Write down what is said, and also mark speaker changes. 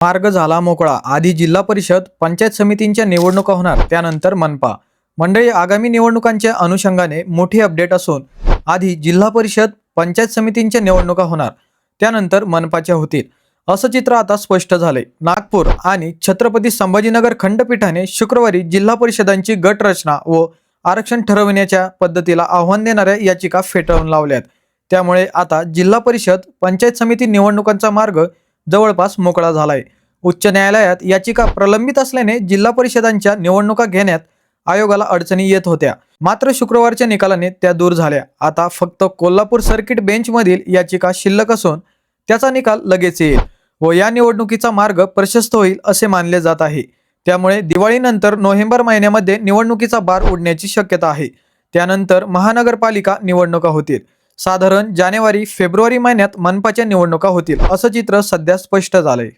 Speaker 1: मार्ग झाला मोकळा। आधी जिल्हा परिषद पंचायत समितींच्या निवडणुका होणार, त्यानंतर मनपा मंडळी। आगामी निवडणुकांच्या अनुषंगाने मोठी अपडेट असून आधी जिल्हा परिषद पंचायत समितींच्या निवडणुका होणार, त्यानंतर मनपाच्या होतील असं चित्र आता स्पष्ट झाले। नागपूर आणि छत्रपती संभाजीनगर खंडपीठाने शुक्रवारी जिल्हा परिषदांची गट रचना व आरक्षण ठरविण्याच्या पद्धतीला आव्हान देणाऱ्या याचिका फेटाळून लावल्यात। त्यामुळे आता जिल्हा परिषद पंचायत समिती निवडणुकांचा मार्ग जवळपास मोकळा झालाय। उच्च न्यायालयात याचिका प्रलंबित असल्याने जिल्हा परिषदांच्या निवडणुका घेण्यात आयोगाला अडचणी येत होत्या, मात्र शुक्रवारच्या निकालाने त्या दूर झाल्या। आता फक्त कोल्हापूर सर्किट बेंच मधील याचिका शिल्लक असून त्याचा निकाल लगेच येईल व या निवडणुकीचा मार्ग प्रशस्त होईल असे मानले जात आहे। त्यामुळे दिवाळीनंतर नोव्हेंबर महिन्यामध्ये निवडणुकीचा बार उडण्याची शक्यता आहे। त्यानंतर महानगरपालिका निवडणुका होतील। साधारण जानेवारी फेब्रुवारी महिन्यात मनपाच्या निवडणुका होतील असं चित्र सध्या स्पष्ट झालंय।